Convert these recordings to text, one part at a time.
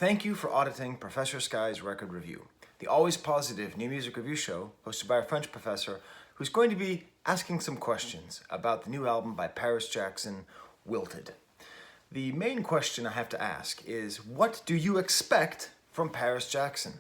Thank you for auditing Professor Skye's Record Review, the always positive new music review show hosted by a French professor who's going to be asking some questions about the new album by Paris Jackson, Wilted. The main question I have to ask is, what do you expect from Paris Jackson?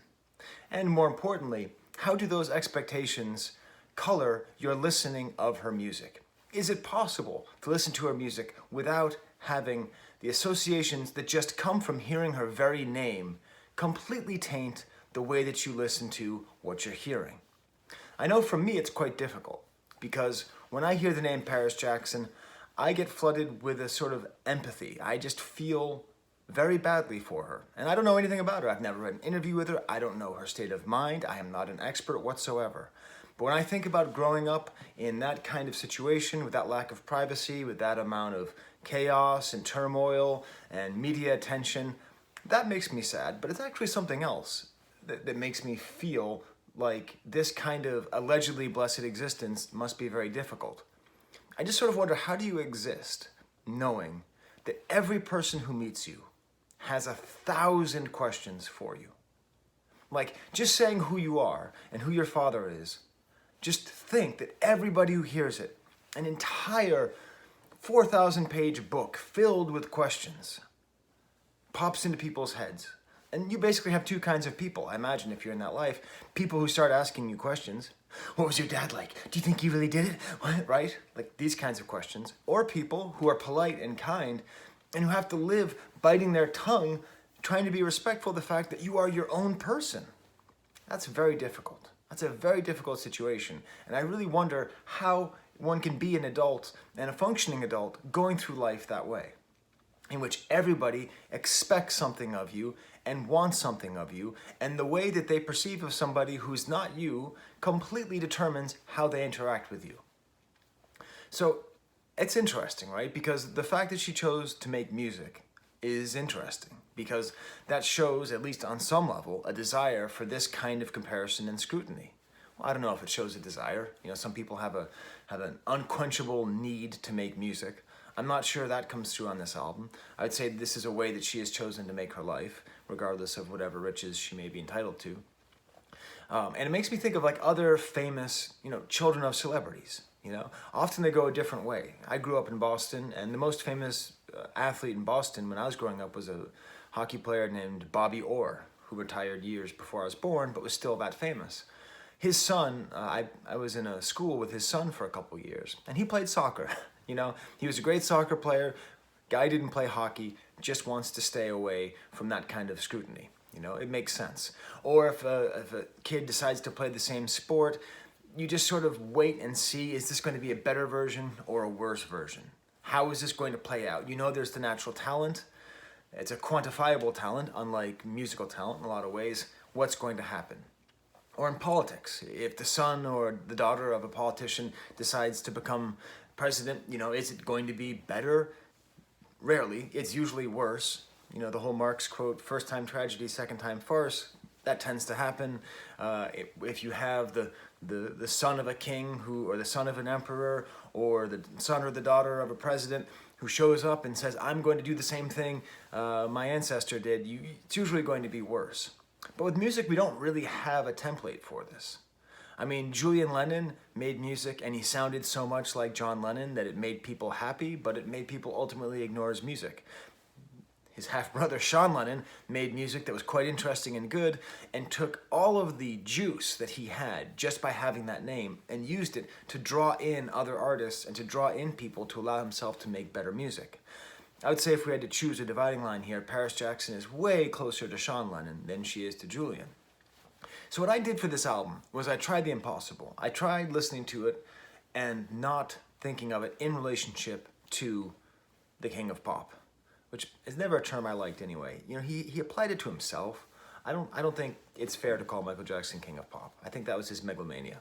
And more importantly, how do those expectations color your listening of her music? Is it possible to listen to her music without having the associations that just come from hearing her very name completely taint the way that you listen to what you're hearing? I know for me it's quite difficult, because when I hear the name Paris Jackson, I get flooded with a sort of empathy. I just feel very badly for her. And I don't know anything about her. I've never read an interview with her. I don't know her state of mind. I am not an expert whatsoever. But when I think about growing up in that kind of situation, with that lack of privacy, with that amount of chaos and turmoil and media attention, that makes me sad. But it's actually something else that makes me feel like this kind of allegedly blessed existence must be very difficult. I just sort of wonder, how do you exist knowing that every person who meets you has 1,000 questions for you? Like, just saying who you are and who your father is, just think that everybody who hears it, an entire 4,000-page book filled with questions, pops into people's heads. And you basically have two kinds of people, I imagine, if you're in that life. People who start asking you questions. What was your dad like? Do you think he really did it? What? Right? Like these kinds of questions. Or people who are polite and kind and who have to live biting their tongue, trying to be respectful of the fact that you are your own person. That's very difficult. That's a very difficult situation. And I really wonder how one can be an adult and a functioning adult going through life that way, in which everybody expects something of you and wants something of you, and the way that they perceive of somebody who's not you completely determines how they interact with you. So it's interesting, right? Because the fact that she chose to make music is interesting, because that shows, at least on some level, a desire for this kind of comparison and scrutiny. Well, I don't know if it shows a desire. You know, some people have an unquenchable need to make music. I'm not sure that comes through on this album. I would say this is a way that she has chosen to make her life, regardless of whatever riches she may be entitled to. And it makes me think of like other famous, children of celebrities. Often they go a different way. I grew up in Boston, and the most famous athlete in Boston when I was growing up was a hockey player named Bobby Orr, who retired years before I was born, but was still that famous. His son, I was in a school with his son for a couple years, and he played soccer. He was a great soccer player. Guy didn't play hockey, just wants to stay away from that kind of scrutiny. It makes sense. Or if a kid decides to play the same sport, you just sort of wait and see, is this going to be a better version or a worse version? How is this going to play out? There's the natural talent. It's a quantifiable talent, unlike musical talent in a lot of ways. What's going to happen? Or in politics, if the son or the daughter of a politician decides to become president, is it going to be better? Rarely. It's usually worse. The whole Marx quote, first time tragedy, second time farce, that tends to happen. If you have the son of a king or the son of an emperor, or the son or the daughter of a president who shows up and says, I'm going to do the same thing my ancestor did, it's usually going to be worse. But with music, we don't really have a template for this. I mean, Julian Lennon made music and he sounded so much like John Lennon that it made people happy, but it made people ultimately ignore his music. His half-brother Sean Lennon made music that was quite interesting and good, and took all of the juice that he had just by having that name and used it to draw in other artists and to draw in people to allow himself to make better music. I would say if we had to choose a dividing line here, Paris Jackson is way closer to Sean Lennon than she is to Julian. So what I did for this album was I tried the impossible. I tried listening to it and not thinking of it in relationship to the King of Pop, which is never a term I liked anyway. He applied it to himself. I don't think it's fair to call Michael Jackson King of Pop. I think that was his megalomania.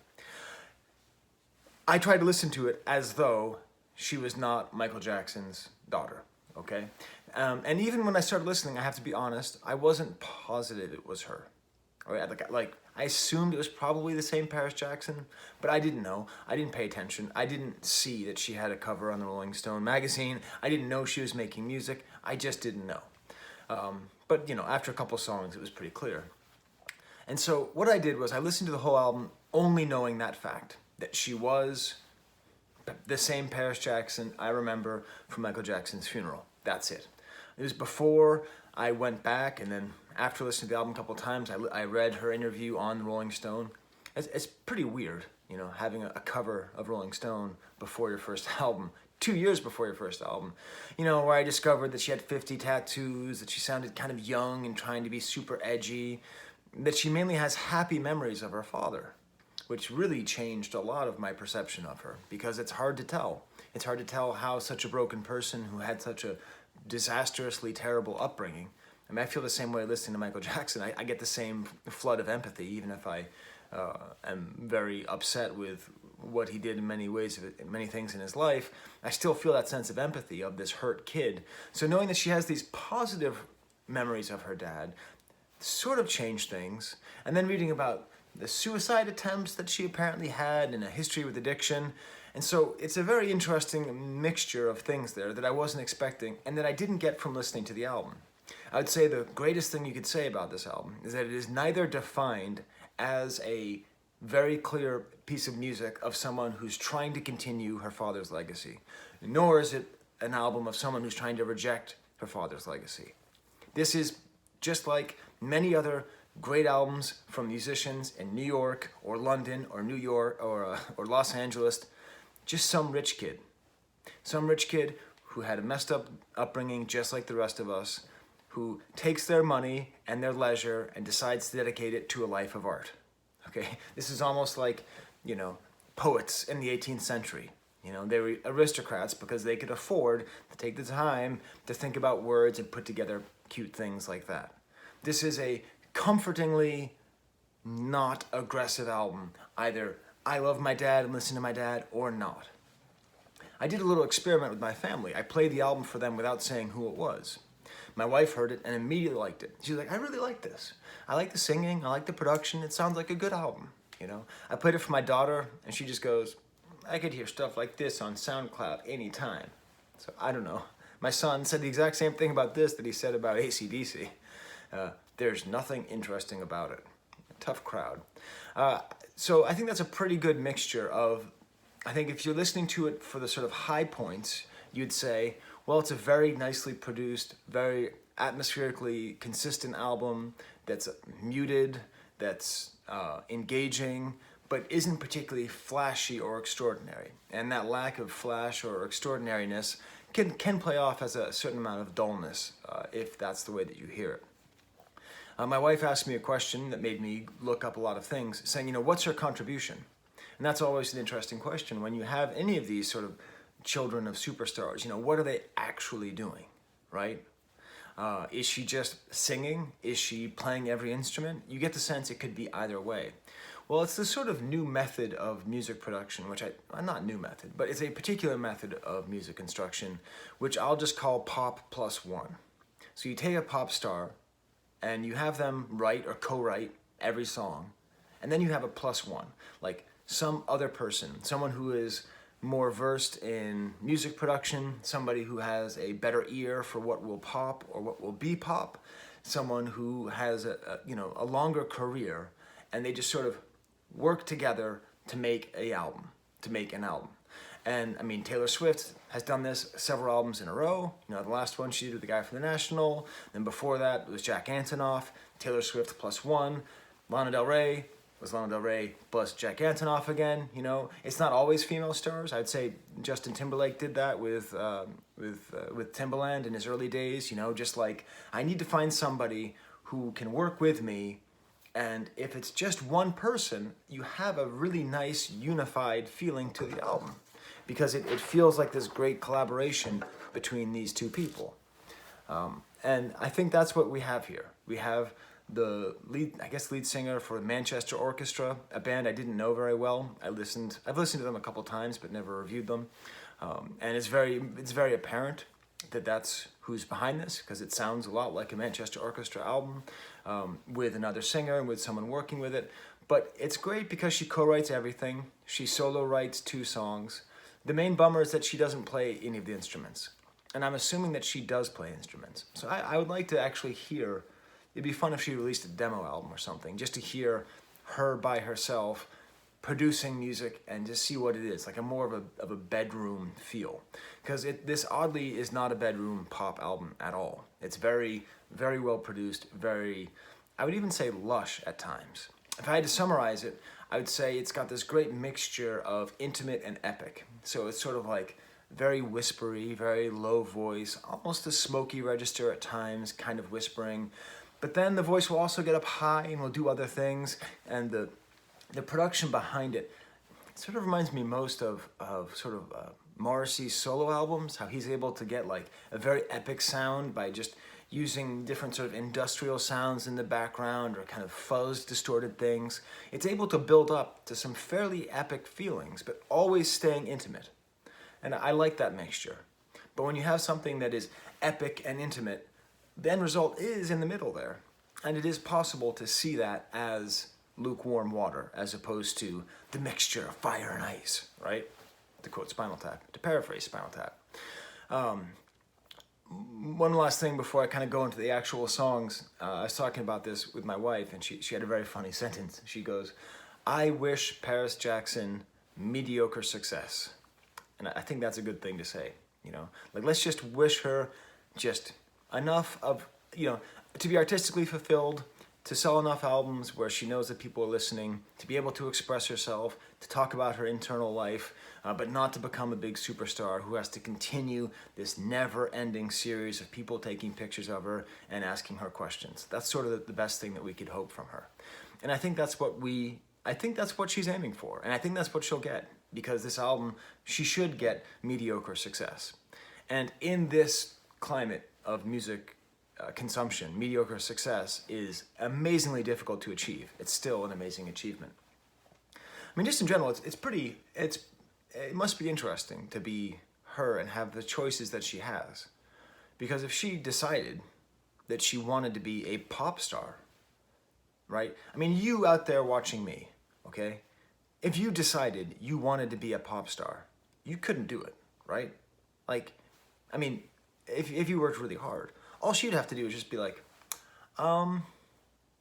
I tried to listen to it as though she was not Michael Jackson's daughter, okay? And even when I started listening, I have to be honest, I wasn't positive it was her. Like, I assumed it was probably the same Paris Jackson, but I didn't know. I didn't pay attention. I didn't see that she had a cover on the Rolling Stone magazine. I didn't know she was making music. I just didn't know. But, after a couple songs, it was pretty clear. And so what I did was I listened to the whole album only knowing that fact, that she was the same Paris Jackson I remember from Michael Jackson's funeral. That's it. It was before I went back, and then after listening to the album a couple of times, I read her interview on Rolling Stone. It's pretty weird, having a cover of Rolling Stone before your first album, 2 years before your first album, where I discovered that she had 50 tattoos, that she sounded kind of young and trying to be super edgy, that she mainly has happy memories of her father, which really changed a lot of my perception of her, because it's hard to tell. It's hard to tell how such a broken person who had such a disastrously terrible upbringing. I mean, I feel the same way listening to Michael Jackson. I get the same flood of empathy, even if I am very upset with what he did in many ways, many things in his life. I still feel that sense of empathy of this hurt kid. So knowing that she has these positive memories of her dad sort of changed things. And then reading about the suicide attempts that she apparently had and a history with addiction. And so it's a very interesting mixture of things there that I wasn't expecting and that I didn't get from listening to the album. I would say the greatest thing you could say about this album is that it is neither defined as a very clear piece of music of someone who's trying to continue her father's legacy, nor is it an album of someone who's trying to reject her father's legacy. This is just like many other great albums from musicians in New York or London or New York or Los Angeles, just some rich kid who had a messed up upbringing just like the rest of us, who takes their money and their leisure and decides to dedicate it to a life of art. Okay, this is almost like, poets in the 18th century. They were aristocrats because they could afford to take the time to think about words and put together cute things like that. This is a comfortingly not aggressive album. Either I love my dad and listen to my dad or not. I did a little experiment with my family. I played the album for them without saying who it was. My wife heard it and immediately liked it. She was like, I really like this. I like the singing, I like the production, it sounds like a good album, I played it for my daughter and she just goes, I could hear stuff like this on SoundCloud anytime. So I don't know. My son said the exact same thing about this that he said about AC/DC. There's nothing interesting about it. A tough crowd. So I think that's a pretty good mixture of, I think if you're listening to it for the sort of high points, you'd say, well, it's a very nicely produced, very atmospherically consistent album that's muted, that's engaging, but isn't particularly flashy or extraordinary. And that lack of flash or extraordinariness can play off as a certain amount of dullness if that's the way that you hear it. My wife asked me a question that made me look up a lot of things, saying, what's her contribution? And that's always an interesting question. When you have any of these sort of children of superstars, what are they actually doing, right? Is she just singing? Is she playing every instrument? You get the sense it could be either way. Well, it's this sort of new method of music production, which not new method, but it's a particular method of music construction, which I'll just call pop plus one. So you take a pop star and you have them write or co-write every song, and then you have a plus one, like some other person, someone who is more versed in music production, somebody who has a better ear for what will pop or what will be pop, someone who has a longer career, and they just sort of work together to make an album. And I mean, Taylor Swift has done this several albums in a row. The last one she did with the guy from The National. Then before that it was Jack Antonoff, Taylor Swift plus one. Lana Del Rey was Lana Del Rey plus Jack Antonoff again. It's not always female stars. I'd say Justin Timberlake did that with Timbaland in his early days. Just like, I need to find somebody who can work with me. And if it's just one person, you have a really nice unified feeling to the album, because it feels like this great collaboration between these two people. And I think that's what we have here. We have the lead singer for Manchester Orchestra, a band I didn't know very well. I've listened to them a couple times, but never reviewed them. And it's very apparent that that's who's behind this, because it sounds a lot like a Manchester Orchestra album with another singer and with someone working with it. But it's great because she co-writes everything. She solo writes 2 songs. The main bummer is that she doesn't play any of the instruments. And I'm assuming that she does play instruments. So I would like to actually hear, it'd be fun if she released a demo album or something, just to hear her by herself producing music and just see what it is, like a more of a bedroom feel. Because this oddly is not a bedroom pop album at all. It's very, very well produced, very, I would even say lush at times. If I had to summarize it, I would say it's got this great mixture of intimate and epic. So it's sort of like very whispery, very low voice, almost a smoky register at times, kind of whispering. But then the voice will also get up high and will do other things, and the production behind it sort of reminds me most of Morrissey's solo albums, how he's able to get like a very epic sound by just using different sort of industrial sounds in the background or kind of fuzz distorted things. It's able to build up to some fairly epic feelings, but always staying intimate. And I like that mixture. But when you have something that is epic and intimate, the end result is in the middle there. And it is possible to see that as lukewarm water, as opposed to the mixture of fire and ice, right? To quote Spinal Tap, to paraphrase Spinal Tap. One last thing before I kind of go into the actual songs. I was talking about this with my wife, and she had a very funny sentence. She goes, "I wish Paris Jackson mediocre success." And I think that's a good thing to say, you know? Like, let's just wish her just enough of, you know, to be artistically fulfilled, to sell enough albums where she knows that people are listening, to be able to express herself, to talk about her internal life, but not to become a big superstar who has to continue this never-ending series of people taking pictures of her and asking her questions. That's sort of the best thing that we could hope from her. And I think that's what she's aiming for, and I think that's what she'll get, because this album, she should get mediocre success. And in this climate of music consumption, mediocre success is amazingly difficult to achieve. It's still an amazing achievement. I mean, just in general, it must be interesting to be her and have the choices that she has. Because if she decided that she wanted to be a pop star, right? I mean, you out there watching me, okay? If you decided you wanted to be a pop star, you couldn't do it, right? Like, I mean, if you worked really hard, all she'd have to do is just be like,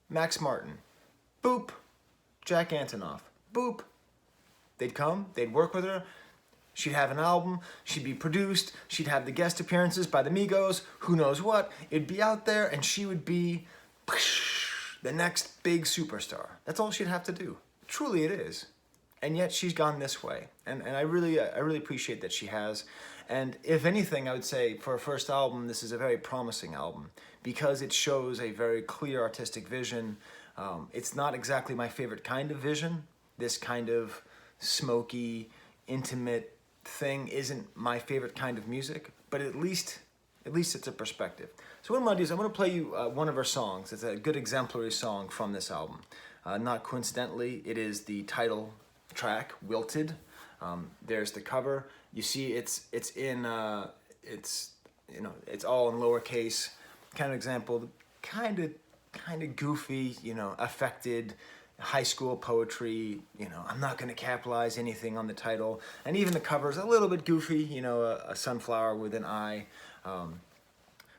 Max Martin, boop, Jack Antonoff, boop. They'd come, they'd work with her, she'd have an album, she'd be produced, she'd have the guest appearances by the Migos, who knows what, it'd be out there, and she would be the next big superstar. That's all she'd have to do. Truly it is. And yet she's gone this way. And I really appreciate that she has. And if anything, I would say for a first album, this is a very promising album because it shows a very clear artistic vision. It's not exactly my favorite kind of vision. This kind of smoky, intimate thing isn't my favorite kind of music, but at least it's a perspective. So what I'm gonna do is I'm gonna play you one of her songs. It's a good exemplary song from this album. Not coincidentally, it is the title track, Wilted. There's the cover. You see it's all in lowercase. Kind of example, kind of goofy, affected high school poetry. I'm not going to capitalize anything on the title, and even the cover's a little bit goofy. A sunflower with an eye.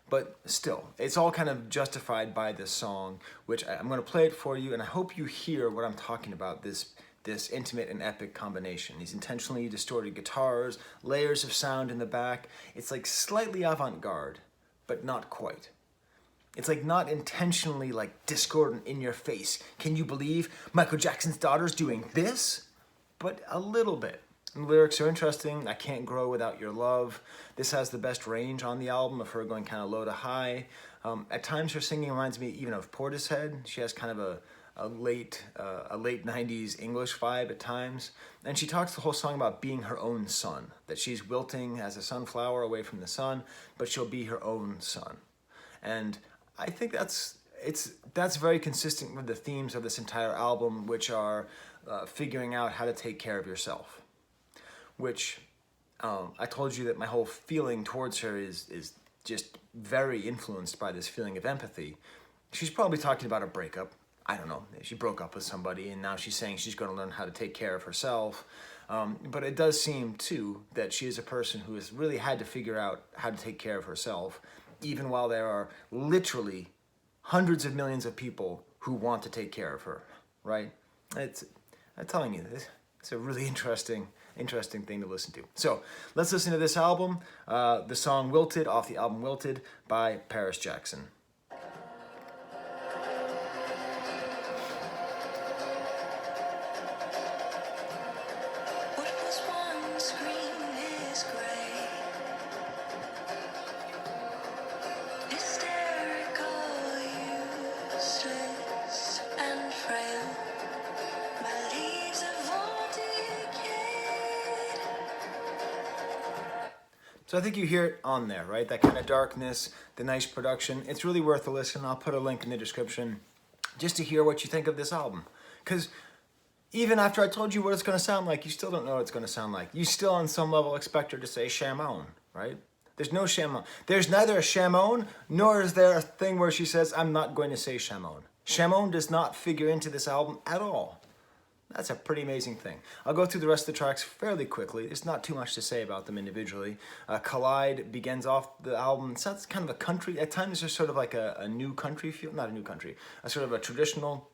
But still, it's all kind of justified by this song, which I'm going to play it for you, and I hope you hear what I'm talking about, this intimate and epic combination. These intentionally distorted guitars, layers of sound in the back. It's like slightly avant-garde, but not quite. It's like not intentionally like discordant in your face. Can you believe Michael Jackson's daughter's doing this? But a little bit. And the lyrics are interesting. I can't grow without your love. This has the best range on the album of her going kind of low to high. At times her singing reminds me even of Portishead. She has kind of a late 90s English vibe at times. And she talks the whole song about being her own sun, that she's wilting as a sunflower away from the sun, but she'll be her own sun. And I think that's very consistent with the themes of this entire album, which are figuring out how to take care of yourself. Which I told you that my whole feeling towards her is just very influenced by this feeling of empathy. She's probably talking about a breakup. I don't know. She broke up with somebody, and now she's saying she's going to learn how to take care of herself. But it does seem, too, that she is a person who has really had to figure out how to take care of herself, even while there are literally hundreds of millions of people who want to take care of her, right? I'm telling you, it's a really interesting thing to listen to. So let's listen to this album, the song Wilted off the album Wilted by Paris Jackson. So I think you hear it on there, right? That kind of darkness, the nice production. It's really worth a listen. I'll put a link in the description just to hear what you think of this album. Because even after I told you what it's going to sound like, you still don't know what it's going to sound like. You still, on some level, expect her to say Shamone, right? There's no Shamone. There's neither a Shamone, nor is there a thing where she says, I'm not going to say Shamone. Shamone does not figure into this album at all. That's a pretty amazing thing. I'll go through the rest of the tracks fairly quickly. There's not too much to say about them individually. Collide begins off the album. It sounds kind of a country. At times there's sort of like a new country feel. Not a new country. A sort of a traditional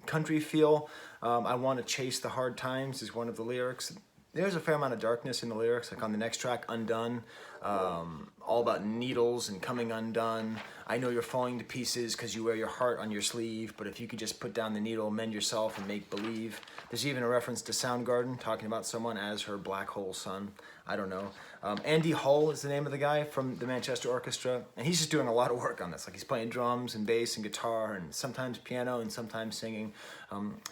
country feel. I want to chase the hard times is one of the lyrics. There's a fair amount of darkness in the lyrics, like on the next track, Undone, all about needles and coming undone. I know you're falling to pieces because you wear your heart on your sleeve, but if you could just put down the needle, mend yourself, and make believe. There's even a reference to Soundgarden, talking about someone as her black hole son. I don't know. Andy Hull is the name of the guy from the Manchester Orchestra, and he's just doing a lot of work on this. Like, he's playing drums and bass and guitar and sometimes piano and sometimes singing.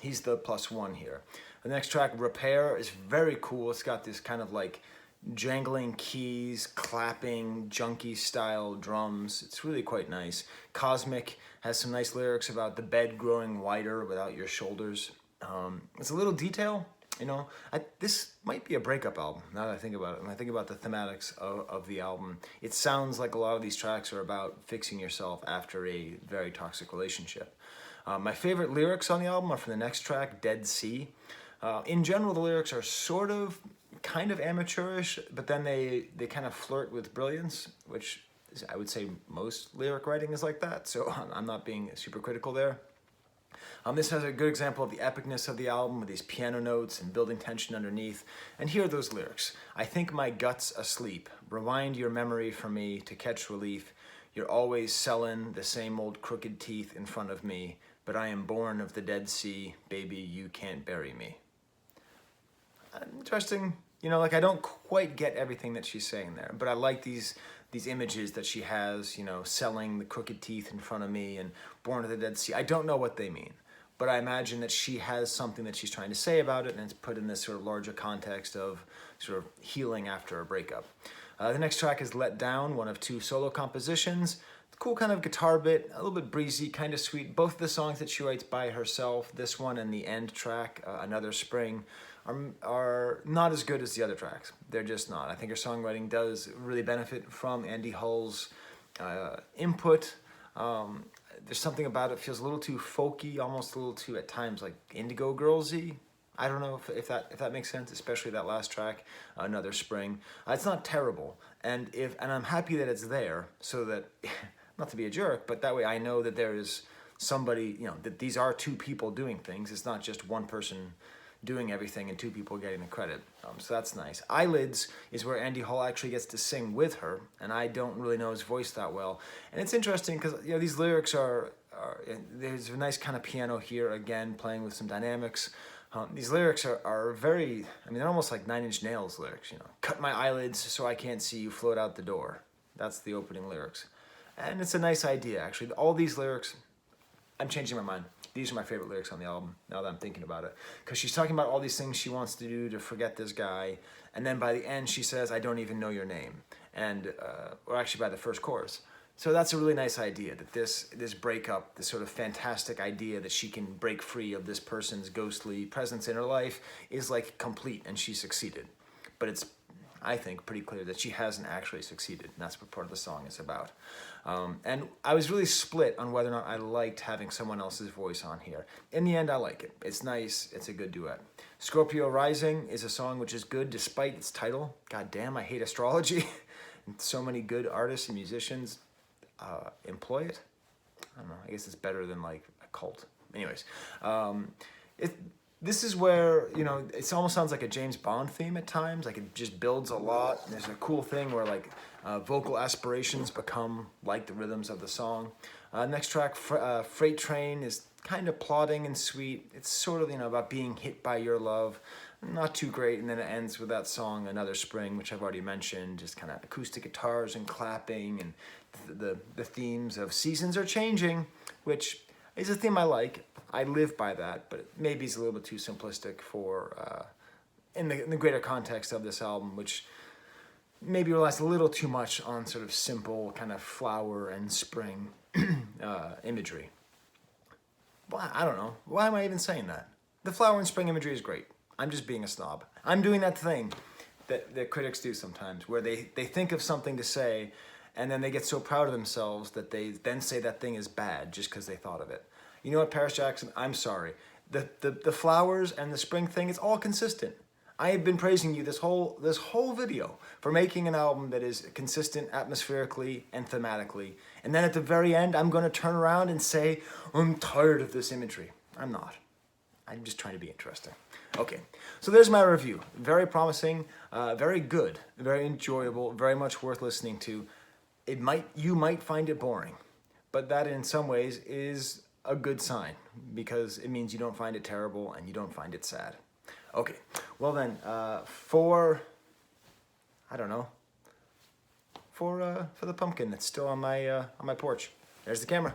He's the +1 here. The next track, Repair, is very cool. It's got this kind of like jangling keys, clapping, junky style drums. It's really quite nice. Cosmic has some nice lyrics about the bed growing wider without your shoulders. It's a little detail, you know. This might be a breakup album, now that I think about it. When I think about the thematics of the album, it sounds like a lot of these tracks are about fixing yourself after a very toxic relationship. My favorite lyrics on the album are from the next track, Dead Sea. In general, the lyrics are sort of, kind of amateurish, but then they kind of flirt with brilliance, which is, I would say most lyric writing is like that, so I'm not being super critical there. This has a good example of the epicness of the album with these piano notes and building tension underneath. And here are those lyrics. I think my gut's asleep. Rewind your memory for me to catch relief. You're always selling the same old crooked teeth in front of me, but I am born of the Dead Sea. Baby, you can't bury me. Interesting. You know, like, I don't quite get everything that she's saying there, but I like these images that she has, you know, selling the crooked teeth in front of me and born of the Dead Sea. I don't know what they mean, but I imagine that she has something that she's trying to say about it, and it's put in this sort of larger context of sort of healing after a breakup. The next track is Let Down, one of 2 solo compositions. Cool kind of guitar bit, a little bit breezy, kind of sweet. Both of the songs that she writes by herself, this one and the end track, Another Spring, are not as good as the other tracks. They're just not. I think her songwriting does really benefit from Andy Hull's input. There's something about it feels a little too folky, almost a little too, at times, like Indigo Girls-y. I don't know if that makes sense, especially that last track, Another Spring. It's not terrible, and I'm happy that it's there, so that, not to be a jerk, but that way I know that there is somebody, you know, that these are 2 people doing things. It's not just one person doing everything and 2 people getting the credit. So that's nice. Eyelids is where Andy Hull actually gets to sing with her, and I don't really know his voice that well. And it's interesting because, you know, these lyrics are there's a nice kind of piano here, again, playing with some dynamics. These lyrics are very, I mean, they're almost like Nine Inch Nails lyrics, you know. Cut my eyelids so I can't see you float out the door. That's the opening lyrics. And it's a nice idea, actually. All these lyrics, I'm changing my mind. These are my favorite lyrics on the album, now that I'm thinking about it. Because she's talking about all these things she wants to do to forget this guy, and then by the end she says, I don't even know your name. And, or actually by the first chorus. So that's a really nice idea, that this breakup, this sort of fantastic idea that she can break free of this person's ghostly presence in her life is like complete, and she succeeded. But it's I think, pretty clear that she hasn't actually succeeded. And that's what part of the song is about. And I was really split on whether or not I liked having someone else's voice on here. In the end, I like it. It's nice. It's a good duet. Scorpio Rising is a song which is good despite its title. God damn, I hate astrology. And so many good artists and musicians employ it. I don't know. I guess it's better than like a cult. Anyways, this is where, you know, it almost sounds like a James Bond theme at times. Like it just builds a lot. And there's a cool thing where like vocal aspirations become like the rhythms of the song. Next track, Freight Train, is kind of plodding and sweet. It's sort of, you know, about being hit by your love. Not too great. And then it ends with that song, Another Spring, which I've already mentioned. Just kind of acoustic guitars and clapping, and the themes of seasons are changing, which is a theme I like. I live by that, but maybe it's a little bit too simplistic for in the greater context of this album, which maybe relies a little too much on sort of simple kind of flower and spring imagery. Well, I don't know. Why am I even saying that? The flower and spring imagery is great. I'm just being a snob. I'm doing that thing that critics do sometimes, where they think of something to say, and then they get so proud of themselves that they then say that thing is bad just because they thought of it. You know what, Paris Jackson? I'm sorry. The flowers and the spring thing, it's all consistent. I have been praising you this whole video for making an album that is consistent atmospherically and thematically. And then at the very end, I'm going to turn around and say, I'm tired of this imagery. I'm not. I'm just trying to be interesting. Okay, so there's my review. Very promising, very good, very enjoyable, very much worth listening to. You might find it boring, but that in some ways is a good sign, because it means you don't find it terrible and you don't find it sad. Okay, well then, for the pumpkin that's still on my porch. There's the camera.